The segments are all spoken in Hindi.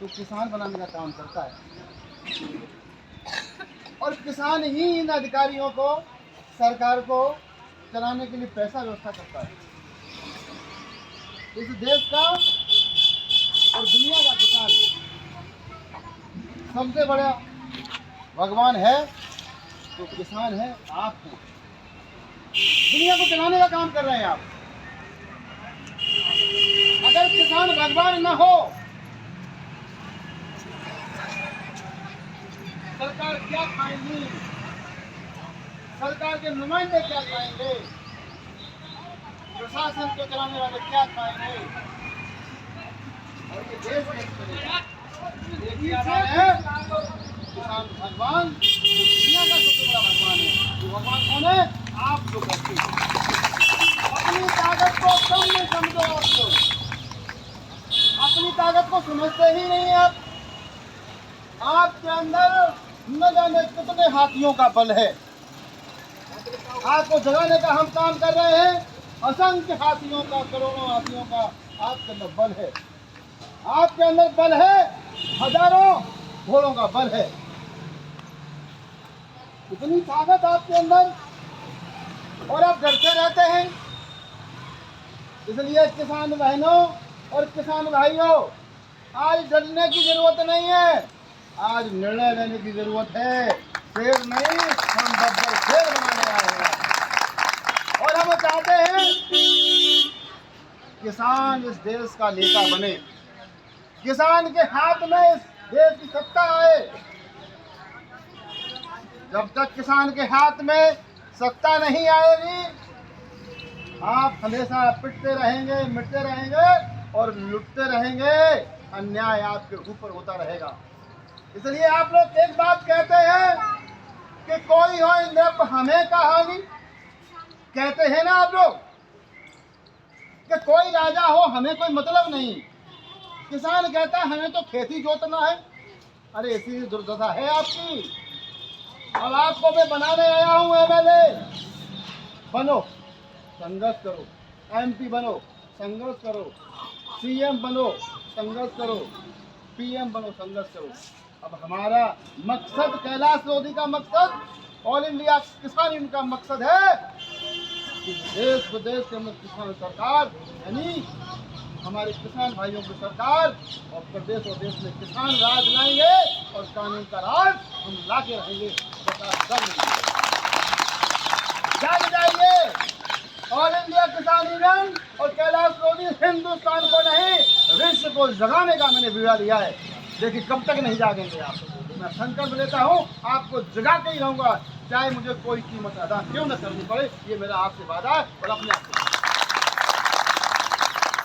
तो किसान बनाने का काम करता है, और किसान ही इन अधिकारियों को, सरकार को चलाने के लिए पैसा व्यवस्था करता है। इस देश का और दुनिया का किसान सबसे बड़ा भगवान है, तो किसान है आप हैं। दुनिया को चलाने का काम कर रहे हैं आप। अगर किसान भगवान न हो, सरकार क्या खाएंगी, सरकार के नुमाइंदे क्या खाएंगे, प्रशासन को चलाने वाले क्या खाएंगे, और ये देश कैसे चलेगा? देखिए है किसान भगवान, दुनिया का सबसे बड़ा भगवान है। वो भगवान कौन है? आप जो करते हो। अपनी ताकत को कम नहीं समझो, आप लोग अपनी ताकत को समझते ही नहीं है। आपके अंदर न जाने कितने हाथियों का बल है। आपको जगाने का हम काम कर रहे हैं। असंख्य हाथियों का, करोड़ों हाथियों का आपके अंदर बल है। आपके अंदर बल है, हजारों घोड़ों का बल है। इतनी ताकत आपके अंदर, और आप डरते रहते हैं। इसलिए किसान बहनों और किसान भाइयों, आज डरने की जरूरत नहीं है, आज निर्णय लेने की जरूरत है। शेर नहीं, हम बब्बर शेर बनाने आए हैं, और हम चाहते हैं किसान इस देश का नेता बने, किसान के हाथ में इस देश की सत्ता आए। जब तक किसान के हाथ में सत्ता नहीं आएगी, आप हमेशा पिटते रहेंगे, मिटते रहेंगे और लुटते रहेंगे। अन्याय आपके ऊपर होता रहेगा। इसलिए आप लोग एक बात कहते हैं कि कोई हो नृप हमें कहानी, कहते हैं ना आप लोग कि कोई राजा हो हमें कोई मतलब नहीं। किसान कहता है हमें तो खेती जोतना है। अरे ऐसी दुर्दशा है आपकी। अब आपको मैं बनाने आया हूं एमएलए, बनो, संघर्ष करो। एमपी बनो, संघर्ष करो। सीएम बनो, संघर्ष करो। पीएम बनो, संघर्ष करो। अब हमारा मकसद, कैलाश लोधी का मकसद, ऑल इंडिया किसान यूनियन का मकसद है कि देश विदेश के किसान सरकार, यानी हमारे किसान भाइयों की सरकार, और प्रदेश और देश में किसान राज लाएंगे, और कानून का राज हम ला के रहेंगे। जाग जाइए, ऑल इंडिया किसान यूनियन और कैलाश लोधी हिंदुस्तान को नहीं, विश्व को जगाने का मैंने बीड़ा लिया है। देखिए कब तक नहीं जागेंगे आप। मैं संकल्प लेता हूँ, आपको जगा के ही रहूंगा, चाहे मुझे कोई कीमत अदा क्यों न करनी पड़े। ये मेरा आपसे वादा है। और अपने आप को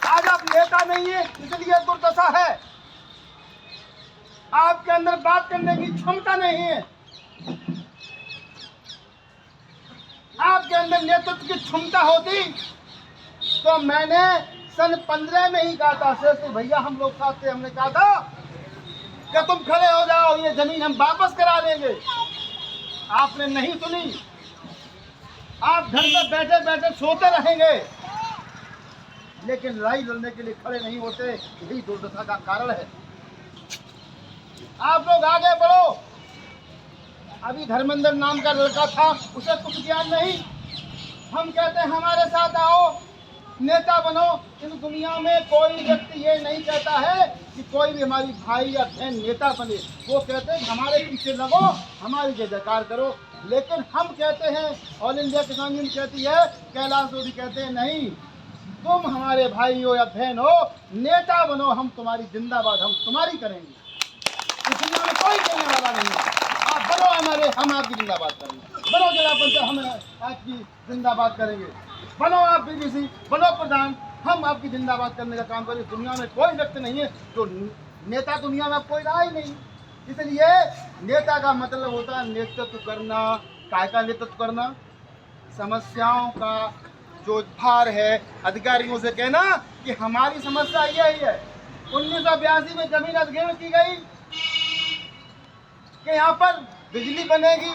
आज आप नेता नहीं है, इसलिए दुर्दशा है। आपके अंदर बात करने की क्षमता नहीं है। आपके अंदर नेतृत्व की क्षमता होती तो मैंने सन 15 में ही कहा था, शेष भैया हम लोग साथ थे, हमने कहा था कि तुम खड़े हो जाओ, ये जमीन हम वापस करा देंगे। आपने नहीं सुनी। आप घर में बैठे बैठे सोते रहेंगे, लेकिन लड़ाई लड़ने के लिए खड़े नहीं होते। यही दुर्दशा का कारण है। आप लोग आगे बढ़ो। अभी धर्मेंद्र नाम का लड़का था, उसे कुछ ज्ञान नहीं। हम कहते हैं हमारे साथ आओ, नेता बनो। इस दुनिया में कोई व्यक्ति ये नहीं कहता है कि कोई भी हमारी भाई या बहन नेता बने। वो कहते हैं हमारे पीछे लगो, हमारी जय जयकार करो। लेकिन हम कहते हैं, ऑल इंडिया किसान यूनियन कहती है, कैलाश लोधी कहते हैं नहीं, तुम हमारे भाई हो या बहन हो, नेता बनो, हम तुम्हारी जिंदाबाद, हम तुम्हारी करेंगे। इस दुनिया में कोई कहने वाला नहीं है। आप बनो हमारे, हम आपकी जिंदाबाद करेंगे। बनो जिला पंचायत, हम आपकी जिंदाबाद करेंगे। बनो आप बीडीसी, बनो प्रधान, हम आपकी जिंदाबाद करने का काम करेंगे। दुनिया में कोई व्यक्ति नहीं है जो नेता, दुनिया में कोई रहा ही नहीं। इसलिए नेता का मतलब होता है नेतृत्व करना। काय का नेतृत्व करना? समस्याओं का जो भार है, अधिकारियों से कहना कि हमारी समस्या यही है। 1982 में जमीन अधिग्रहण की गई कि यहाँ पर बिजली बनेगी,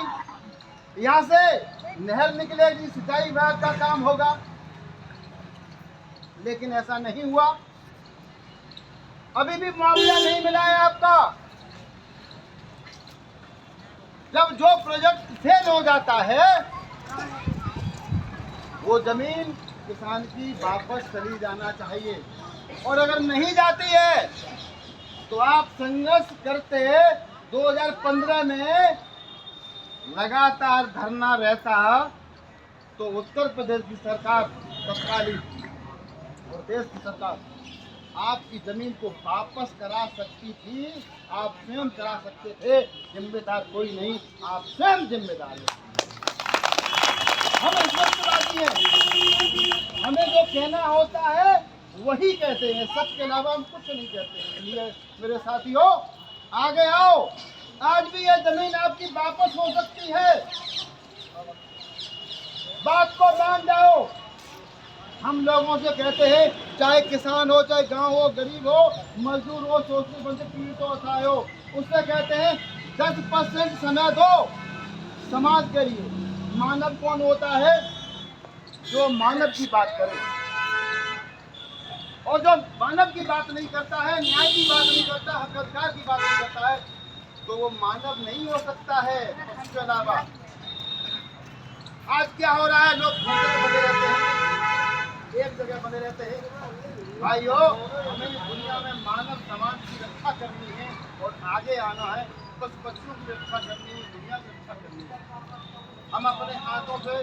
यहाँ से नहर निकलेगी, सिंचाई विभाग का काम होगा, लेकिन ऐसा नहीं हुआ। अभी भी मुआवजा नहीं मिला है आपका। जब जो प्रोजेक्ट फेल हो जाता है वो जमीन किसान की वापस चली जाना चाहिए, और अगर नहीं जाती है तो आप संघर्ष करते 2015 में लगातार धरना रहता तो उत्तर प्रदेश की सरकार तत्कालीन और देश की सरकार आपकी जमीन को वापस करा सकती थी। आप स्वयं करा सकते थे, जिम्मेदार कोई नहीं, आप स्वयं जिम्मेदार हैं। हम स्पष्टवादी हैं, हमें जो कहना होता है वही कहते हैं, सच के अलावा हम कुछ नहीं कहते हैं। इसलिए मेरे साथियों, आगे आओ, आज भी यह जमीन आपकी वापस हो सकती है। बात को मान जाओ। हम लोगों से कहते हैं, चाहे किसान हो, चाहे गांव हो, गरीब हो, मजदूर हो, शोषित वंचित पीड़ित हो, असहाय हो, उससे कहते हैं 10% समय दो समाज के लिए। मानव कौन होता है? जो मानव की बात करे, और जो मानव की बात नहीं करता है, न्याय की बात नहीं करता, हक अधिकार की बात नहीं करता है, तो वो मानव नहीं हो सकता है। इसके अलावा आज क्या हो रहा है? लोग बने रहते हैं, एक जगह बने रहते हैं। भाइयों, हमें दुनिया में मानव समाज की रक्षा करनी है और आगे आना है। बस बच्चों की रक्षा करनी है, दुनिया की रक्षा करनी है। हम अपने हाथों से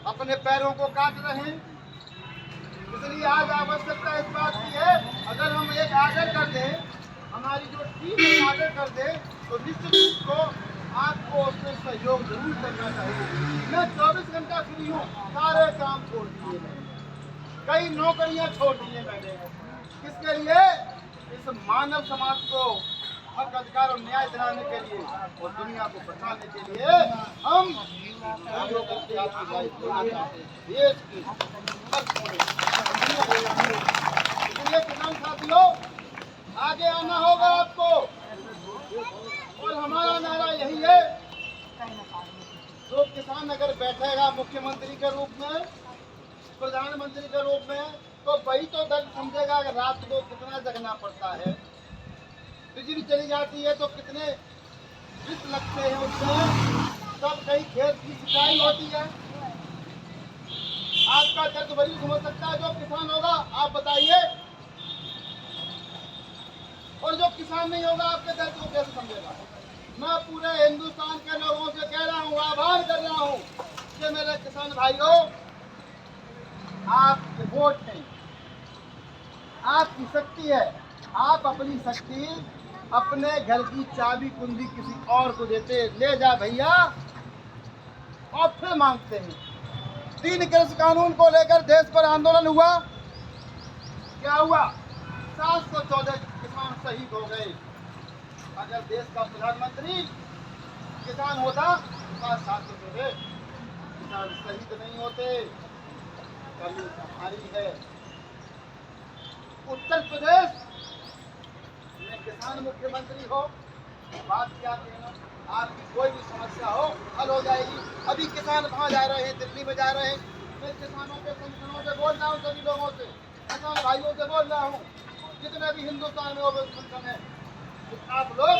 अपने पैरों को काट रहे हैं। इसलिए आज आवश्यकता इस बात की है, अगर हम एक आर्डर कर दें, हमारी जो टीम आर्डर कर दे, तो निश्चित रूप को आपको उसमें सहयोग जरूर करना चाहिए। मैं 24 घंटा फ्री हूँ, सारे काम छोड़ दिए मैंने, कई नौकरियां छोड़ दी है मैंने। किसके लिए? इस मानव समाज को हक अधिकार और न्याय दिलाने के लिए और दुनिया को बचाने के लिए हम देश की। इसलिए किसान साथियों, आगे आना होगा आपको, और हमारा नारा यही है, जो किसान अगर बैठेगा मुख्यमंत्री के रूप में, प्रधानमंत्री के रूप में, तो वही तो दर्द समझेगा कि रात को कितना जगना पड़ता है, बिजली चली जाती है तो कितने वित्त लगते हैं उसमें, तब कहीं खेत की सिंचाई होती है। आपका दर्द वही समझ सकता है जो किसान होगा, आप बताइए। और जो किसान नहीं होगा, आपके दर्द को कैसे समझेगा? मैं पूरे हिंदुस्तान के लोगों से कह रहा हूँ, आभार कर रहा हूँ कि मेरे किसान भाइयों, आप वोट हैं, आपकी शक्ति है। आप अपनी शक्ति अपने घर की चाबी कुंजी किसी और को देते, ले जा भैया, और फिर मांगते हैं। 3 कृषि कानून को लेकर देश पर आंदोलन हुआ, क्या हुआ? 714 किसान शहीद हो गए। अगर देश का प्रधानमंत्री किसान होता तो 714 किसान शहीद नहीं होते। कमी हमारी है। उत्तर प्रदेश में किसान मुख्यमंत्री हो, बात क्या कहना, आपकी कोई भी समस्या हो हल हो जाएगी। अभी किसान वहाँ जा रहे हैं, दिल्ली में जा रहे हैं। मैं किसानों के संगठनों से बोल रहा हूँ, सभी लोगों से, किसान भाइयों से बोल रहा हूँ, जितने भी हिंदुस्तान में वो संगठन है, तो आप लोग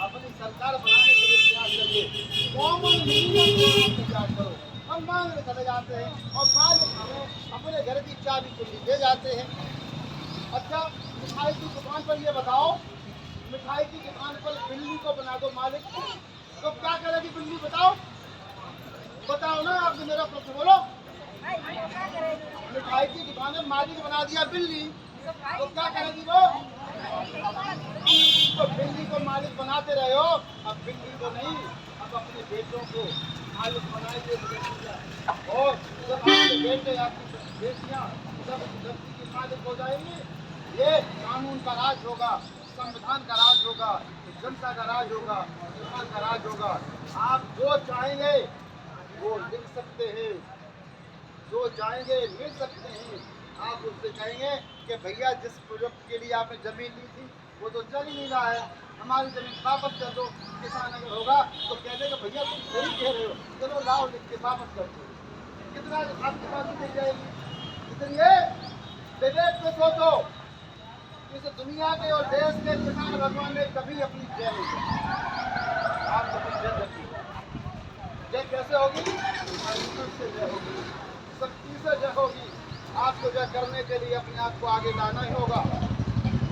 अपनी सरकार बनाने के लिए प्रयास करिए। कॉमन मिनिमम प्रयास करो। हम मांगने चले जाते हैं और बाद में हमें अपने घर की चाबी कुंजी दे जाते हैं। अच्छा, मिठाई की दुकान पर ये बताओ, मिठाई की दुकान पर बिल्ली को बना दो मालिक, तो क्या करेगी बिल्ली? बताओ, बताओ ना, आपने मेरा प्रश्न बोलो। मिठाई की दुकान में मालिक बना दिया बिल्ली, तो क्या करेगी वो? तो बिल्ली को मालिक बनाते रहे हो, अब बिल्ली को नहीं, अब अपने बेटों को मालिक बनाएंगे। और जब आपके बेटे, आपकी बेटियां सब धरती की मालिक हो जाएंगी, ये कानून का राज होगा, संविधान का राज होगा, जनता का राज होगा, किसान का राज होगा। आप जो चाहेंगे वो लिख सकते हैं, जो चाहेंगे मिल सकते हैं। आप उससे कहेंगे कि भैया, जिस प्रोजेक्ट के लिए आपने जमीन ली थी वो तो चल ही नहीं रहा है, हमारी जमीन वापस कर दो। किसान अगर होगा तो कह देगा, भैया तुम सही कह रहे हो, चलो लाओ लिख के वापस कर दो। कितना आपके पास मिल जाएगी। इसलिए विवेक से सोचो, दुनिया के और देश के किसान भगवान ने कभी अपनी जय नहीं की। आप कभी जय देखिए, जय कैसे होगी? संकट से जय होगी, शक्ति से जय होगी। आपको जय करने के लिए अपने आप को आगे लाना ही होगा।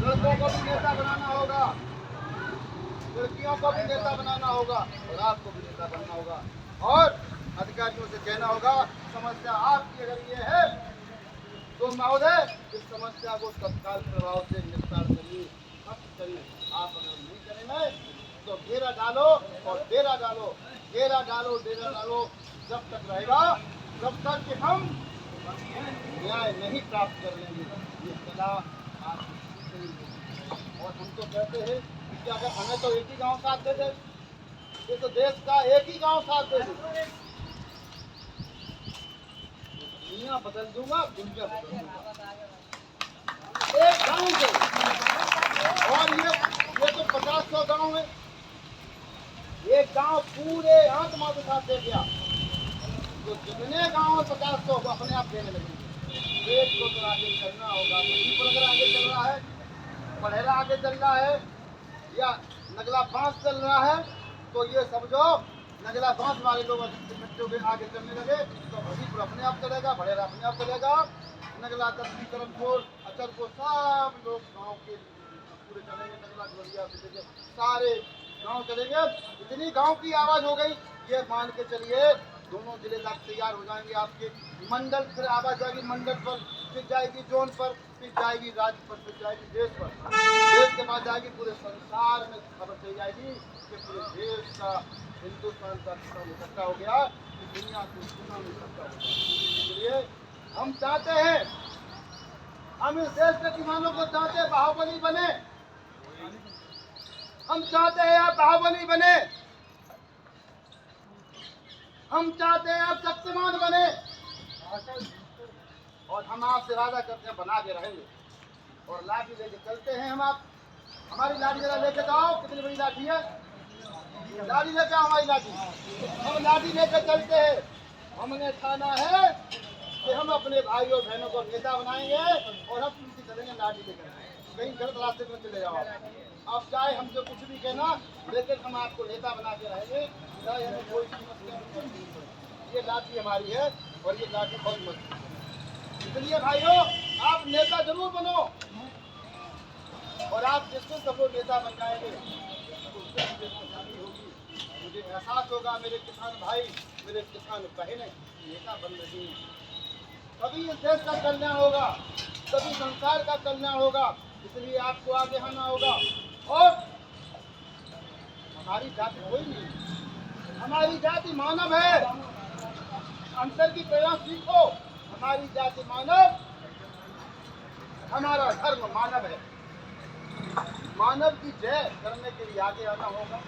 लड़कों को भी नेता बनाना होगा, लड़कियों को भी नेता बनाना होगा, और आपको भी नेता बनना होगा। और अधिकारियों से कहना होगा, समस्या आपकी अगर ये है तो महोदय इस समस्या को तत्काल प्रभाव से निपटान करिए, खत्म करिए। आप अगर नहीं करेंगे तो घेरा डालो और डेरा डालो, घेरा डालो डेरा डालो, जब तक रहेगा तब तक कि हम न्याय नहीं प्राप्त कर लेंगे। ये सलाह आप और हम तो कहते हैं कि अगर हमें तो एक ही गांव साथ दे दे, ये तो देश का एक ही गांव साथ दे दे, दुनिया बदल दूंगा, दुनिया बदल दूंगा एक गांव से। और ये तो 50-100 गांव है, एक गांव पूरे आत्मा के साथ दे गया तो जितने गांव 50-100 को अपने आप देने लगेंगे। देश को तो आगे चलना होगा। मणिपुर अगर आगे चल रहा है, बड़ेला आगे चल रहा है, या नगला बांस चल रहा है, तो ये समझो नगला बांस वाले लोग बच्चों के आगे चलने लगे तो मणिपुर अपने आप चलेगा, बड़ेला अपने आप चलेगा। नगला दक्षिण करमपुर अचलपुर सब लोग गांव के पूरे चलेंगे, नगला गोरिया से सारे गांव चलेंगे। इतनी गांव की आवाज हो गई, ये मान के चलिए दोनों जिले तैयार हो जाएंगे आपके। मंडल फिर आवाज जाएगी मंडल पर, फिर जाएगी जोन पर, फिर जाएगी राज्य पर, फिर जाएगी देश पर। देश के बाद जाएगी पूरे संसार में खबर चल जाएगी कि पूरे देश का, हिंदुस्तान का किसान इकट्ठा हो गया, दुनिया को किसान इकट्ठा हो गया। इसलिए हम चाहते हैं, हम इस देश के किसानों को चाहते हैं बाहुबली बने, हम चाहते हैं आप बाहुबली बने, हम चाहते हैं आप शक्तिमान बने, और हम आपसे वादा करते हैं बना के रहेंगे। और लाठी लेके चलते हैं हम। आप हमारी लाठी जरा लेके जाओ, कितनी बड़ी लाठी है, लाठी लेके आओ हमारी लाठी। हम लाठी लेके चलते हैं। हमने ठाना है कि हम अपने भाइयों बहनों को नेता बनाएंगे और हम उनकी चलेंगे लाठी लेकर। कहीं गलत रास्ते पर चले जाओ आप चाहे हमसे कुछ भी कहना, लेकिन हम आपको नेता बना के रहेंगे, चाहे हमें कोई समस्या नहीं। ये लाठी हमारी है और ये लाठी बहुत मजबूत है। इसलिए भाइयों आप नेता जरूर बनो, और आप जिसको सब लोग नेता बन जाएंगे उससे मुझे खुशहाली होगी, मुझे एहसास होगा मेरे किसान भाई, मेरे किसान बहनें नेता बन रही हैं। तभी इस देश का कल्याण होगा, तभी संसार का कल्याण होगा। इसलिए आपको आगे आना होगा। और हमारी जाति कोई नहीं, हमारी जाति मानव है। अंतर की प्रेरणा सीखो, हमारी जाति मानव, हमारा धर्म मानव है। मानव की जय करने के लिए आगे आना होगा,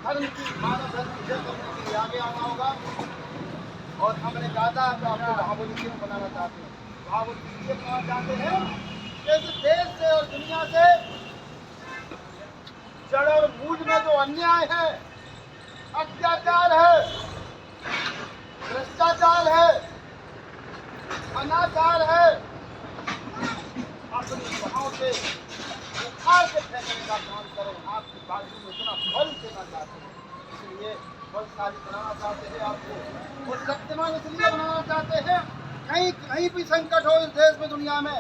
धर्म की, मानव धर्म की जय करने के लिए आगे आना होगा। और हमने कहा था तो आपको बाहुबली क्यों बनाना चाहते हैं? बाहुबली इसलिए बनाना चाहते हैं कि इस देश से और दुनिया से जड़ और मूल में जो अन्याय है, अत्याचार है, भ्रष्टाचार है, अनाचार है, अपनी बाहों से उखाड़ के फेंकने का काम करें। आपकी बाजू में इतना बल देना चाहते हैं, इसलिए बलशाली बनाना चाहते हैं आपको, और शक्तिमान इसलिए बनाना चाहते हैं कहीं कहीं भी संकट हो इस देश में दुनिया में,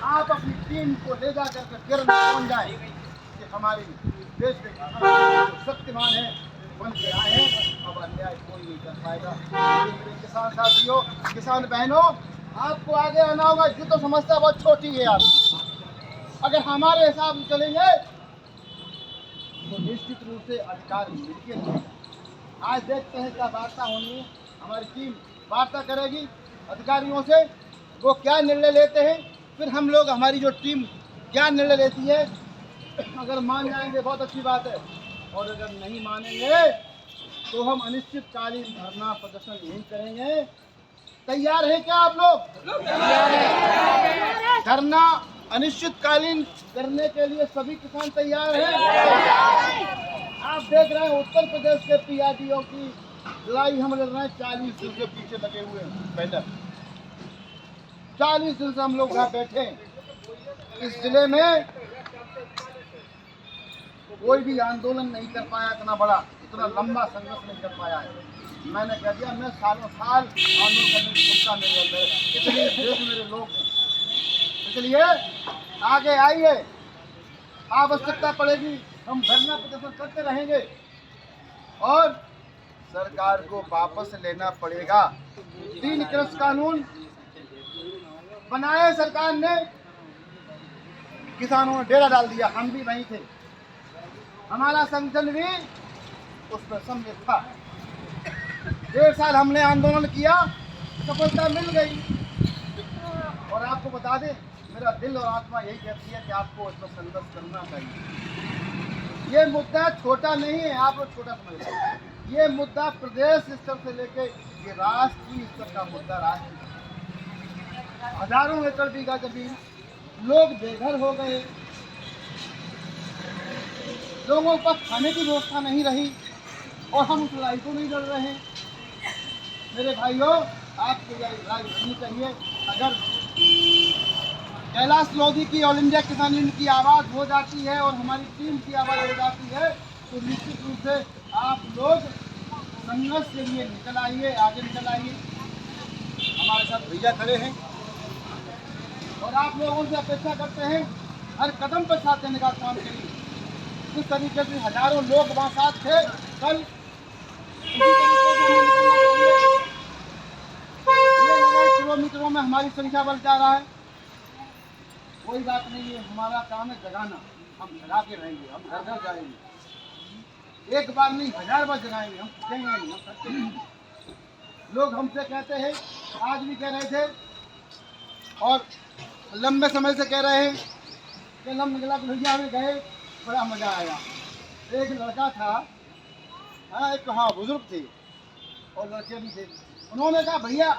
आप अपनी टीम को ले जा करके गिर पहुंच जाए कि हमारी देश के शक्तिमान है, बन के आए हैं, अब अन्याय कोई नहीं कर पाएगा। मेरे किसान साथियों, किसान बहनों, आपको आगे आना होगा। ये तो समस्या बहुत छोटी है आप, अगर हमारे हिसाब से चलेंगे तो निश्चित रूप से अधिकार मिलेंगे। आज देखते हैं क्या वार्ता होनी है, हमारी टीम वार्ता करेगी अधिकारियों से, वो क्या निर्णय लेते हैं, फिर हम लोग, हमारी जो टीम क्या निर्णय लेती है। अगर मान जाएंगे बहुत अच्छी बात है, और अगर नहीं मानेंगे तो हम अनिश्चितकालीन धरना प्रदर्शन यही करेंगे। तैयार हैं क्या आप लोग? तैयार हैं। धरना अनिश्चितकालीन करने के लिए सभी किसान तैयार हैं। आप देख रहे हैं उत्तर प्रदेश के पीआरटीओ की लड़ाई हम लड़ रहे हैं, 40 दिन के पीछे लगे हुए हैं। पहले 40 दिन से हम लोग यहाँ बैठे हैं। इस जिले में कोई भी आंदोलन नहीं कर पाया इतना बड़ा, इतना लंबा संघर्ष नहीं कर पाया है। मैंने कह दिया मैं सालों साल आंदोलन करने की क्षमता नहीं है मेरे, इसलिए देश मेरे लोग हैं। इसलिए आगे आइए, आवश्यकता पड़ेगी हम धरना प्रदर्शन करते रहेंगे और सरकार को वापस लेना पड़ेगा। 3 कृषि कानून बनाए सरकार ने, किसानों ने डेरा डाल दिया, हम भी वहीं थे, हमारा संगठन भी उस पर सम्मिलित था। 1.5 साल हमने आंदोलन किया, सफलता मिल गई। और आपको बता दें, मेरा दिल और आत्मा यही कहती है कि आपको इसमें संघर्ष करना चाहिए। ये मुद्दा छोटा नहीं है, आप लोग छोटा समझ रहे हैं। ये मुद्दा प्रदेश स्तर से लेके ये राष्ट्रीय स्तर का मुद्दा, राष्ट्रीय हजारों एकड़ बीघा जमीन, लोग बेघर हो गए, लोगों पर खाने की व्यवस्था नहीं रही और हम उस लड़ाई को नहीं लड़ रहे हैं। मेरे भाइयों, आपको यह लड़ाई लड़नी चाहिए। अगर कैलाश लोधी की ऑल इंडिया किसान यूनियन की आवाज़ हो जाती है और हमारी टीम की आवाज़ हो जाती है तो निश्चित रूप से आप लोग संघर्ष के लिए निकल आइए, आगे निकल आइए। हमारे साथ भैया खड़े हैं और आप लोगों से अपेक्षा करते हैं हर कदम पर साथ देने का काम करिए। इस तरीके से हजारों लोग वहाँ साथ थे कल, इसी तरीके से हमें निकलना चाहिए। ये लगे किलोमीटरों में हमारी संख्या बढ़ जा रहा है, कोई बात नहीं है, हमारा काम है जगाना। हम जगा के रहेंगे, हम घर घर जाएंगे, एक बार नहीं 1000 बार जगाएंगे, हम थकेंगे नहीं, हम करते हैं। लोग हमसे कहते हैं, आज भी कह रहे थे और लंबे समय से कह रहे हैं कि लम निकला तो भैया हमें गए, बड़ा मज़ा आया। एक लड़का था, हाँ एक बुजुर्ग थे और लड़के भी थे, उन्होंने कहा भैया